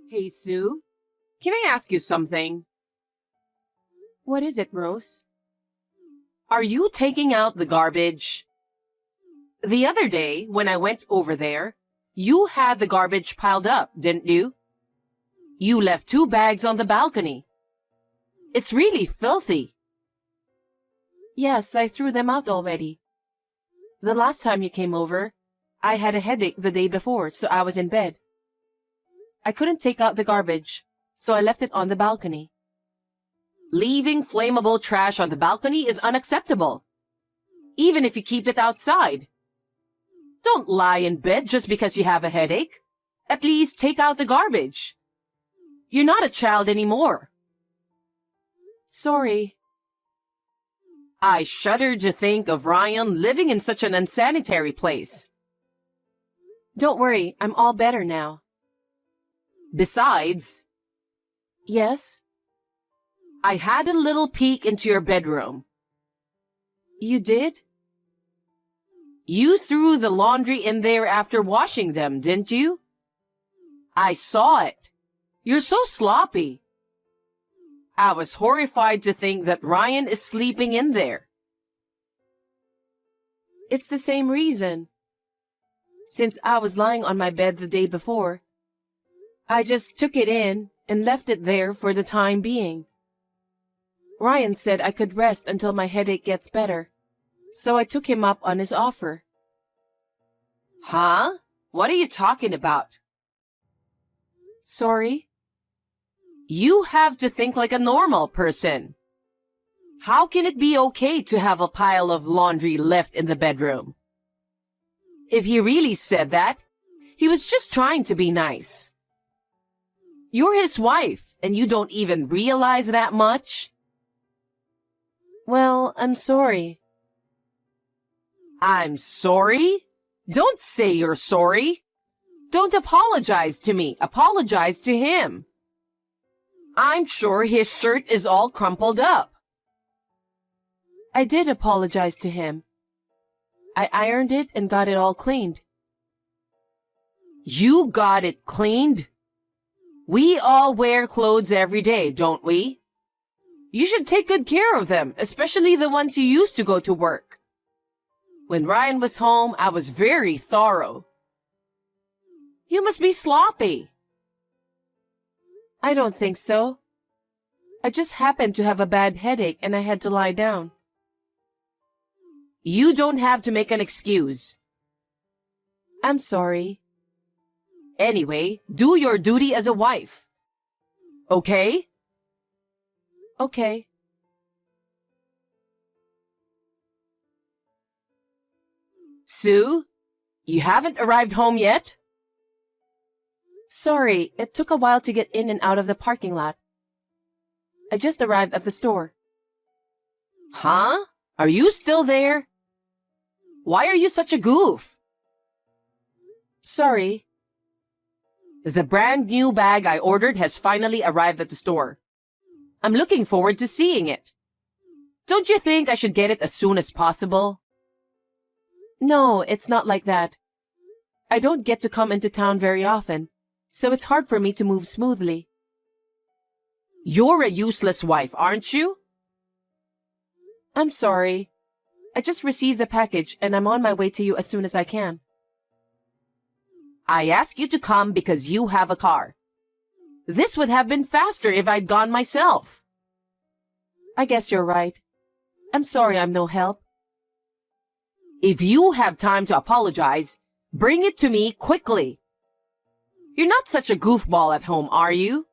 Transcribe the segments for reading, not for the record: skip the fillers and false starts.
Hey, Sue, can I ask you something? What is it, Rose? Are you taking out the garbage? The other day, when I went over there, you had the garbage piled up, didn't you? You left 2 bags on the balcony. It's really filthy. Yes, I threw them out already. The last time you came over, I had a headache the day before, so I was in bed. I couldn't take out the garbage, so I left it on the balcony. Leaving flammable trash on the balcony is unacceptable, even if you keep it outside. Don't lie in bed just because you have a headache. At least take out the garbage. You're not a child anymore. Sorry. I shudder to think of Ryan living in such an unsanitary place. Don't worry, I'm all better now. Besides, Yes? I had a little peek into your bedroom. You did? You threw the laundry in there after washing them, didn't you? I saw it. You're so sloppy. I was horrified to think that Ryan is sleeping in there. It's the same reason. Since I was lying on my bed the day before, I just took it in and left it there for the time being. Ryan said I could rest until my headache gets better, so I took him up on his offer. Huh? What are you talking about? Sorry? You have to think like a normal person. How can it be okay to have a pile of laundry left in the bedroom? If he really said that, he was just trying to be nice. You're his wife, and you don't even realize that much? Well, I'm sorry. I'm sorry? Don't say you're sorry. Don't apologize to me. Apologize to him. I'm sure his shirt is all crumpled up. I did apologize to him. I ironed it and got it all cleaned. You got it cleaned? We all wear clothes every day, don't we? You should take good care of them, especially the ones you used to go to work. When Ryan was home, I was very thorough. You must be sloppy. I don't think so. I just happened to have a bad headache and I had to lie down. You don't have to make an excuse. I'm sorry. Anyway, do your duty as a wife. Okay? Okay. Sue, you haven't arrived home yet? Sorry, it took a while to get in and out of the parking lot. I just arrived at the store. Huh? Are you still there? Why are you such a goof? Sorry. The brand new bag I ordered has finally arrived at the store. I'm looking forward to seeing it. Don't you think I should get it as soon as possible? No, it's not like that. I don't get to come into town very often, so it's hard for me to move smoothly. You're a useless wife, aren't you? I'm sorry. I just received the package and I'm on my way to you as soon as I can. I asked you to come because you have a car. This would have been faster if I'd gone myself. I guess you're right. I'm sorry I'm no help. If you have time to apologize, bring it to me quickly. You're not such a goofball at home, are you?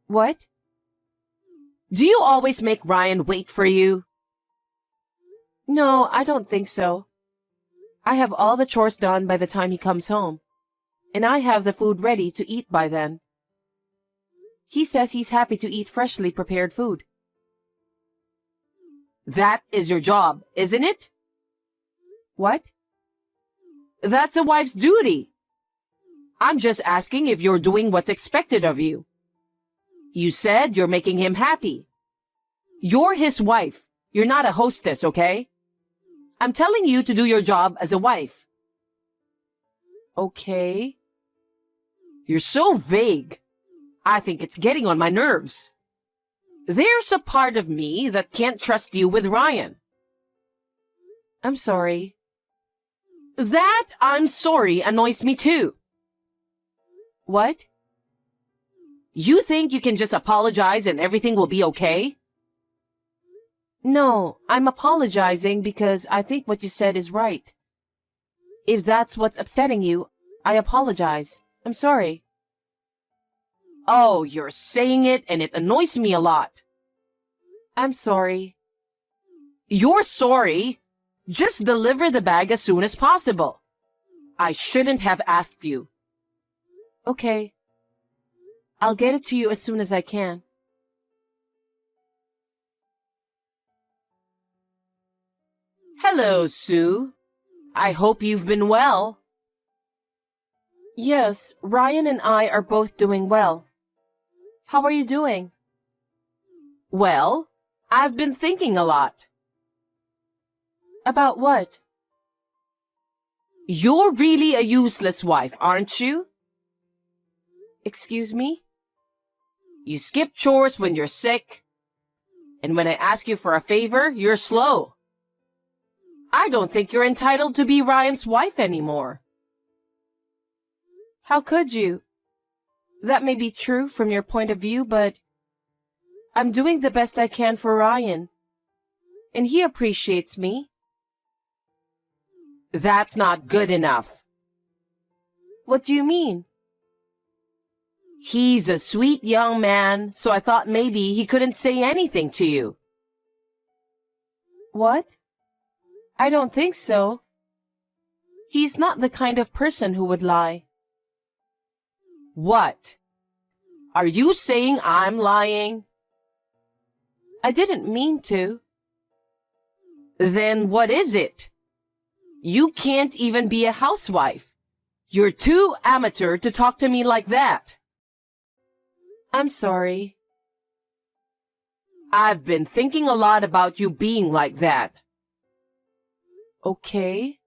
What? Do you always make Ryan wait for you? No, I don't think so. I have all the chores done by the time he comes home, and I have the food ready to eat by then. He says he's happy to eat freshly prepared food. That is your job, isn't it? What? That's a wife's duty. I'm just asking if you're doing what's expected of you. You said you're making him happy. You're his wife. You're not a hostess, okay? I'm telling you to do your job as a wife. Okay. You're so vague. I think it's getting on my nerves. There's a part of me that can't trust you with Ryan. I'm sorry. That "I'm sorry" annoys me too. What? You think you can just apologize and everything will be okay? No, I'm apologizing because I think what you said is right. If that's what's upsetting you, I apologize. I'm sorry. Oh, you're saying it and it annoys me a lot. I'm sorry. You're sorry? Just deliver the bag as soon as possible. I shouldn't have asked you. Okay. I'll get it to you as soon as I can. Hello, Sue. I hope you've been well. Yes, Ryan and I are both doing well. How are you doing? Well, I've been thinking a lot. About what? You're really a useless wife, aren't you? Excuse me? You skip chores when you're sick. And when I ask you for a favor, you're slow. I don't think you're entitled to be Ryan's wife anymore. How could you? That may be true from your point of view, but I'm doing the best I can for Ryan. And he appreciates me. That's not good enough. What do you mean? He's a sweet young man, so I thought maybe he couldn't say anything to you. What? I don't think so. He's not the kind of person who would lie. What? Are you saying I'm lying? I didn't mean to. Then what is it? You can't even be a housewife. You're too amateur to talk to me like that. I'm sorry. I've been thinking a lot about you being like that. Okay.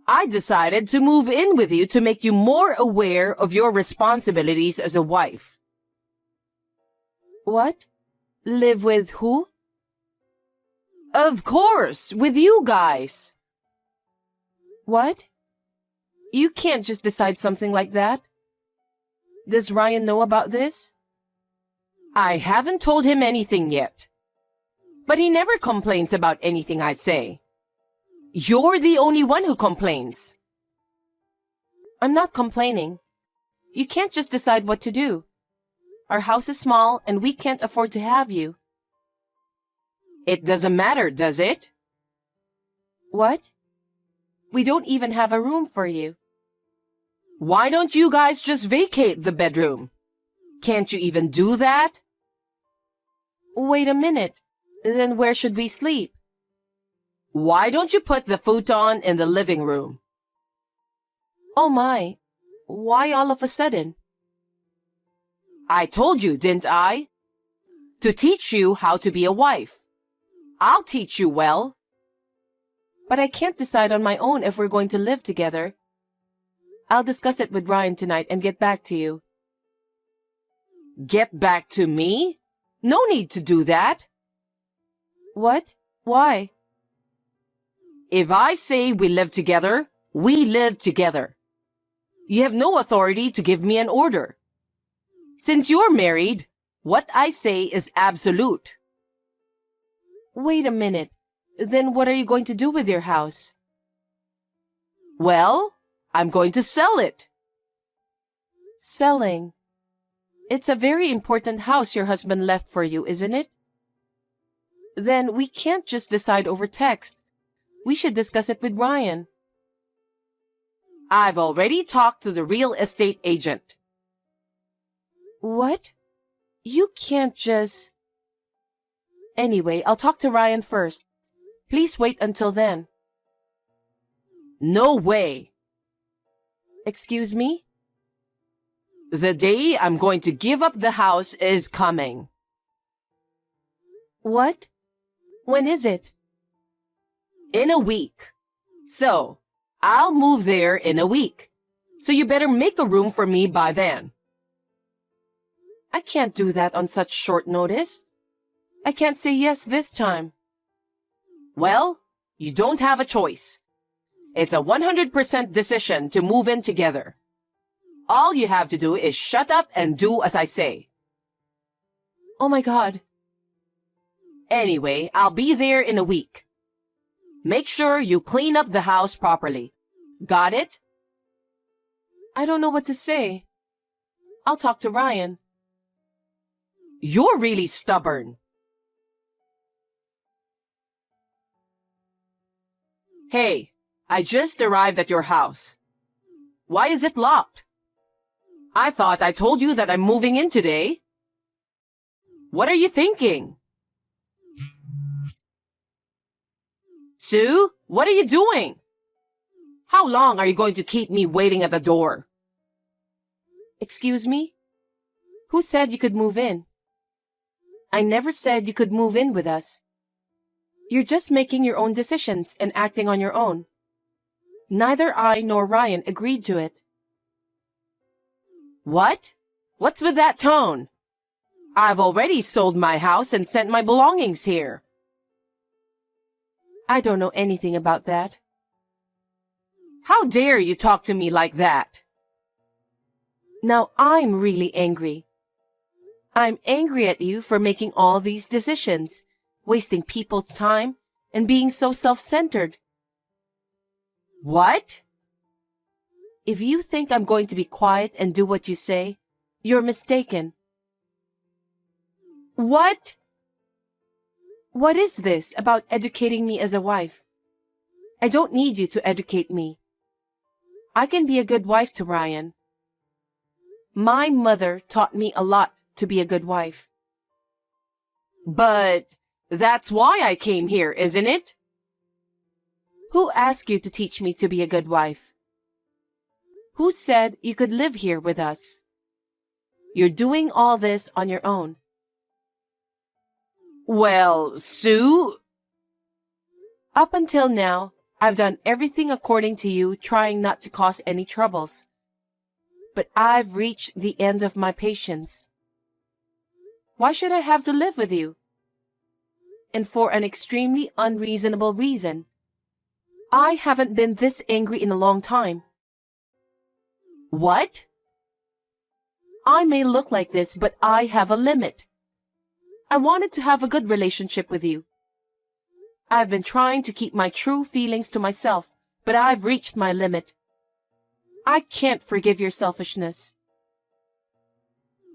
I decided to move in with you to make you more aware of your responsibilities as a wife. What? Live with who? Of course, with you guys. What? You can't just decide something like that. Does Ryan know about this? I haven't told him anything yet. But he never complains about anything I say. You're the only one who complains. I'm not complaining. You can't just decide what to do. Our house is small and we can't afford to have you. It doesn't matter, does it? What? We don't even have a room for you. Why don't you guys just vacate the bedroom? Can't you even do that? Wait a minute. Then where should we sleep? Why don't you put the futon in the living room? Oh my. Why all of a sudden? I told you, didn't I? To teach you how to be a wife. I'll teach you well. But I can't decide on my own if we're going to live together. I'll discuss it with Ryan tonight and get back to you. Get back to me? No need to do that. What? Why? If I say we live together, we live together. You have no authority to give me an order. Since you're married, what I say is absolute. Wait a minute. Then what are you going to do with your house? Well, I'm going to sell it. Selling. It's a very important house your husband left for you, isn't it? Then we can't just decide over text. We should discuss it with Ryan. I've already talked to the real estate agent. What? You can't just... Anyway, I'll talk to Ryan first. Please wait until then. No way. Excuse me? The day I'm going to give up the house is coming. What? When is it? In a week. So, I'll move there in a week. So you better make a room for me by then. I can't do that on such short notice. I can't say yes this time. Well, you don't have a choice. It's a 100% decision to move in together. All you have to do is shut up and do as I say. Oh my God. Anyway, I'll be there in a week. Make sure you clean up the house properly. Got it? I don't know what to say. I'll talk to Ryan. You're really stubborn. Hey, I just arrived at your house. Why is it locked? I thought I told you that I'm moving in today. What are you thinking? Sue, what are you doing? How long are you going to keep me waiting at the door? Excuse me? Who said you could move in? I never said you could move in with us. You're just making your own decisions and acting on your own. Neither I nor Ryan agreed to it. What? What's with that tone? I've already sold my house and sent my belongings here. I don't know anything about that. How dare you talk to me like that? Now I'm really angry. I'm angry at you for making all these decisions, wasting people's time, and being so self-centered. What? If you think I'm going to be quiet and do what you say, you're mistaken. What? What is this about educating me as a wife? I don't need you to educate me. I can be a good wife to Ryan. My mother taught me a lot to be a good wife. But that's why I came here, isn't it? Who asked you to teach me to be a good wife? Who said you could live here with us? You're doing all this on your own. Well, Sue... Up until now, I've done everything according to you, trying not to cause any troubles. But I've reached the end of my patience. Why should I have to live with you? And for an extremely unreasonable reason. I haven't been this angry in a long time. What? I may look like this, but I have a limit. I wanted to have a good relationship with you. I've been trying to keep my true feelings to myself, but I've reached my limit. I can't forgive your selfishness.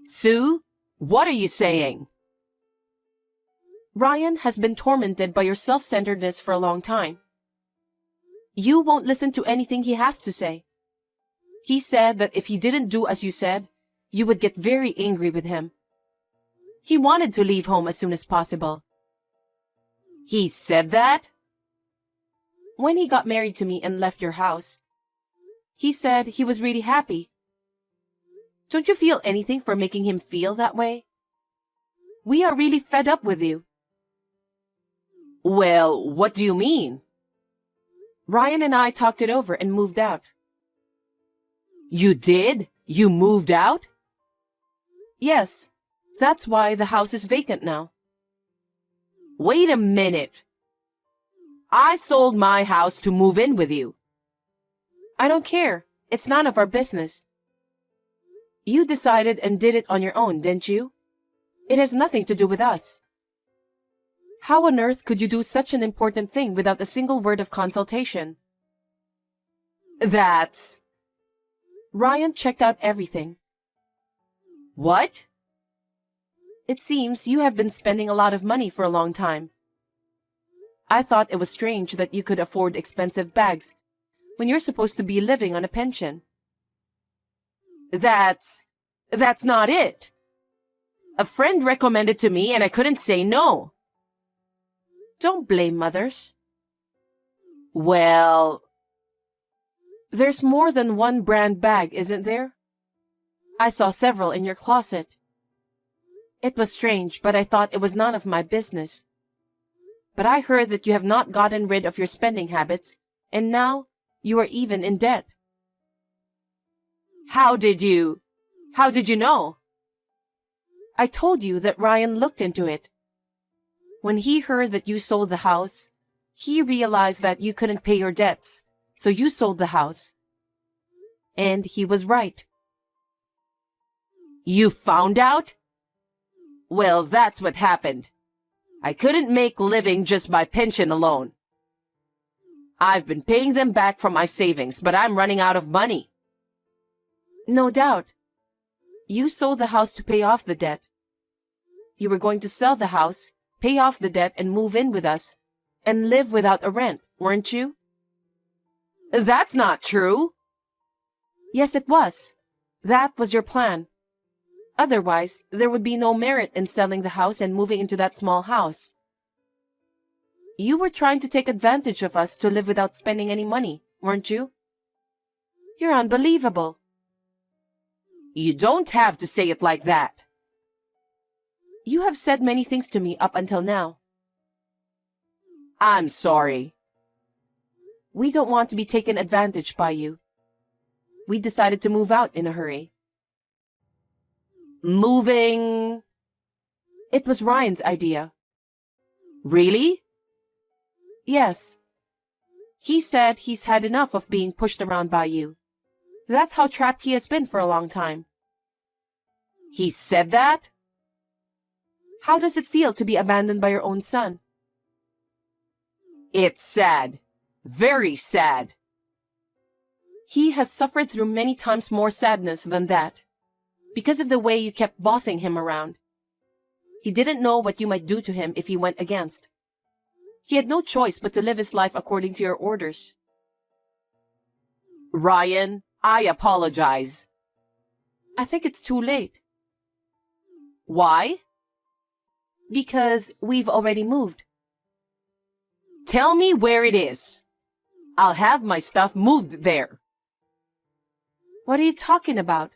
Sue, what are you saying? Ryan has been tormented by your self-centeredness for a long time. You won't listen to anything he has to say. He said that if he didn't do as you said, you would get very angry with him. He wanted to leave home as soon as possible. He said that? When he got married to me and left your house, he said he was really happy. Don't you feel anything for making him feel that way? We are really fed up with you. Well, what do you mean? Ryan and I talked it over and moved out. You did? You moved out? Yes, that's why the house is vacant now. Wait a minute. I sold my house to move in with you. I don't care. It's none of our business. You decided and did it on your own, didn't you? It has nothing to do with us. How on earth could you do such an important thing without a single word of consultation? That's... Ryan checked out everything. What? It seems you have been spending a lot of money for a long time. I thought it was strange that you could afford expensive bags when you're supposed to be living on a pension. That's not it. A friend recommended to me and I couldn't say no. Don't blame mothers. Well... There's more than one brand bag, isn't there? I saw several in your closet. It was strange, but I thought it was none of my business. But I heard that you have not gotten rid of your spending habits, and now you are even in debt. How did you know? I told you that Ryan looked into it. When he heard that you sold the house, he realized that you couldn't pay your debts, so you sold the house. And he was right. You found out? Well, that's what happened. I couldn't make living just by pension alone. I've been paying them back from my savings, but I'm running out of money. No doubt. You sold the house to pay off the debt. You were going to sell the house, pay off the debt, and move in with us, and live without a rent, weren't you? That's not true. Yes, it was. That was your plan. Otherwise, there would be no merit in selling the house and moving into that small house. You were trying to take advantage of us to live without spending any money, weren't you? You're unbelievable. You don't have to say it like that. You have said many things to me up until now. I'm sorry. We don't want to be taken advantage by you. We decided to move out in a hurry. Moving? It was Ryan's idea. Really? Yes. He said he's had enough of being pushed around by you. That's how trapped he has been for a long time. He said that? How does it feel to be abandoned by your own son? It's sad. Very sad. He has suffered through many times more sadness than that, because of the way you kept bossing him around. He didn't know what you might do to him if he went against. He had no choice but to live his life according to your orders. Ryan, I apologize. I think it's too late. Why? Because we've already moved. Tell me where it is. I'll have my stuff moved there. What are you talking about?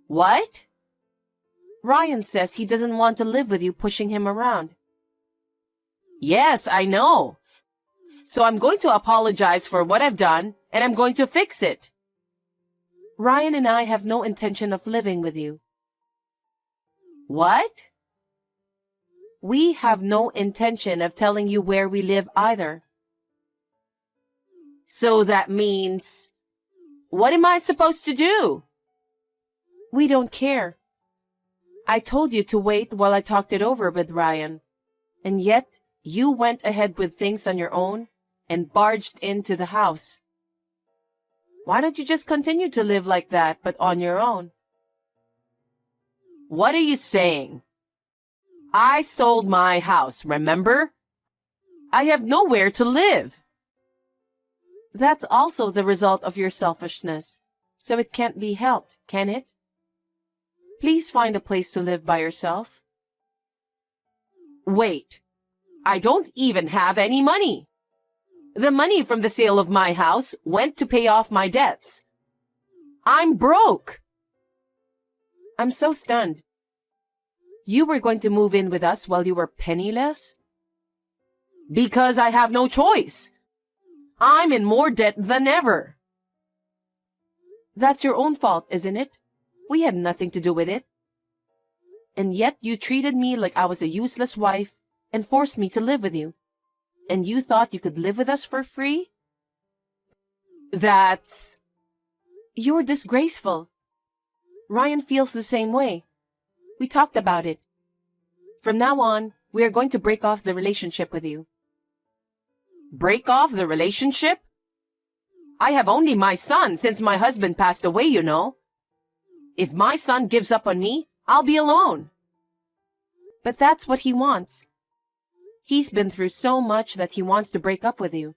What? Ryan says he doesn't want to live with you pushing him around. Yes, I know. So I'm going to apologize for what I've done, and I'm going to fix it. Ryan and I have no intention of living with you. What? We have no intention of telling you where we live either. So that means... What am I supposed to do? We don't care. I told you to wait while I talked it over with Ryan. And yet, you went ahead with things on your own and barged into the house. Why don't you just continue to live like that, but on your own? What are you saying? I sold my house, remember? I have nowhere to live. That's also the result of your selfishness, so it can't be helped, can it? Please find a place to live by yourself. Wait, I don't even have any money. The money from the sale of my house went to pay off my debts. I'm broke. I'm so stunned. You were going to move in with us while you were penniless? Because I have no choice. I'm in more debt than ever. That's your own fault, isn't it? We had nothing to do with it. And yet you treated me like I was a useless wife and forced me to live with you. And you thought you could live with us for free? That's... You're disgraceful. Ryan feels the same way. We talked about it. From now on, we are going to break off the relationship with you. Break off the relationship? I have only my son since my husband passed away, you know. If my son gives up on me, I'll be alone. But that's what he wants. He's been through so much that he wants to break up with you.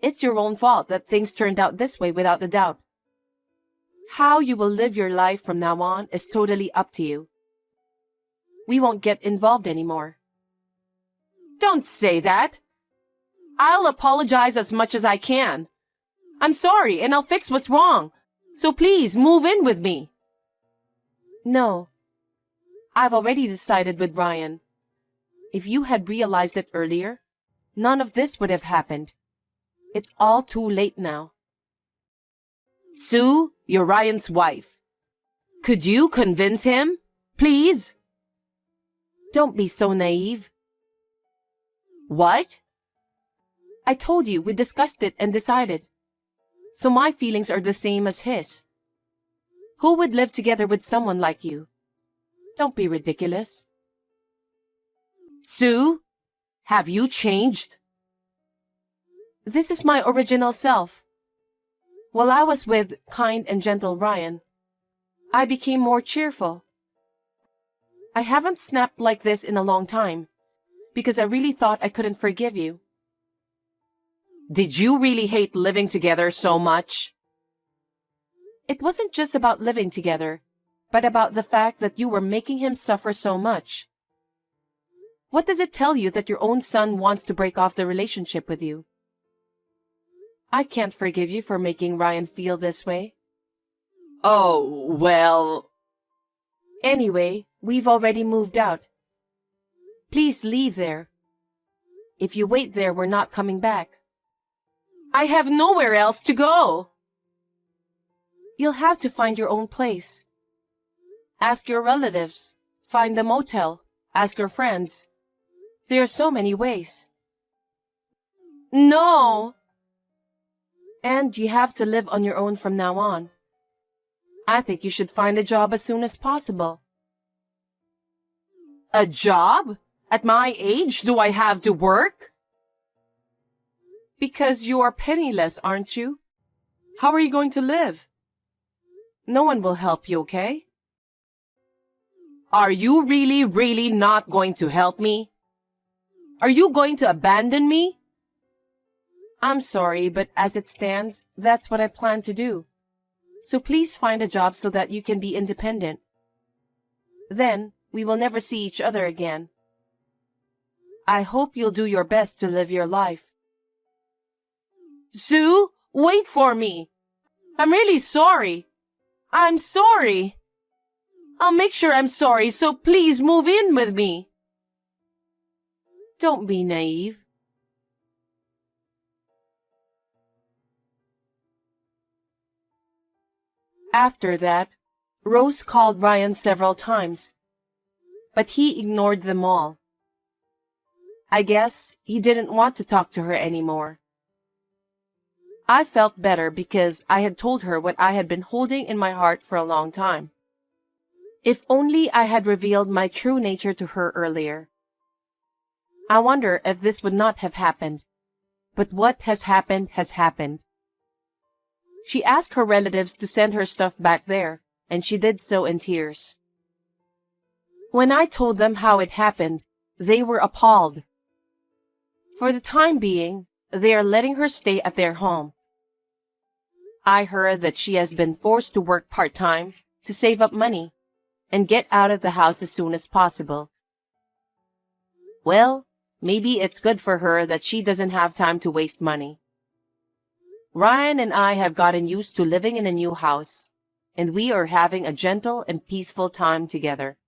It's your own fault that things turned out this way without a doubt. How you will live your life from now on is totally up to you. We won't get involved anymore. Don't say that. I'll apologize as much as I can. I'm sorry, and I'll fix what's wrong. So please, move in with me. No. I've already decided with Ryan. If you had realized it earlier, none of this would have happened. It's all too late now. Sue, you're Ryan's wife. Could you convince him? Please? Don't be so naive. What? I told you we discussed it and decided. So my feelings are the same as his. Who would live together with someone like you? Don't be ridiculous. Sue, have you changed? This is my original self. While I was with kind and gentle Ryan, I became more cheerful. I haven't snapped like this in a long time, because I really thought I couldn't forgive you. Did you really hate living together so much? It wasn't just about living together, but about the fact that you were making him suffer so much. What does it tell you that your own son wants to break off the relationship with you? I can't forgive you for making Ryan feel this way. Oh, well... Anyway, we've already moved out. Please leave there. If you wait there, we're not coming back. I have nowhere else to go. You'll have to find your own place. Ask your relatives. Find a motel. Ask your friends. There are so many ways. No. And you have to live on your own from now on. I think you should find a job as soon as possible. A job? At my age, do I have to work? Because you are penniless, aren't you? How are you going to live? No one will help you, okay? Are you really, really not going to help me? Are you going to abandon me? I'm sorry, but as it stands, that's what I plan to do. So please find a job so that you can be independent. Then, we will never see each other again. I hope you'll do your best to live your life. Sue, wait for me. I'm really sorry. I'm sorry. I'll make sure I'm sorry, so please move in with me. Don't be naive. After that, Rose called Ryan several times, but he ignored them all. I guess he didn't want to talk to her anymore. I felt better because I had told her what I had been holding in my heart for a long time. If only I had revealed my true nature to her earlier. I wonder if this would not have happened. But what has happened has happened. She asked her relatives to send her stuff back there, and she did so in tears. When I told them how it happened, they were appalled. For the time being, they are letting her stay at their home. I heard that she has been forced to work part-time to save up money and get out of the house as soon as possible. Well, maybe it's good for her that she doesn't have time to waste money. Ryan and I have gotten used to living in a new house, and we are having a gentle and peaceful time together.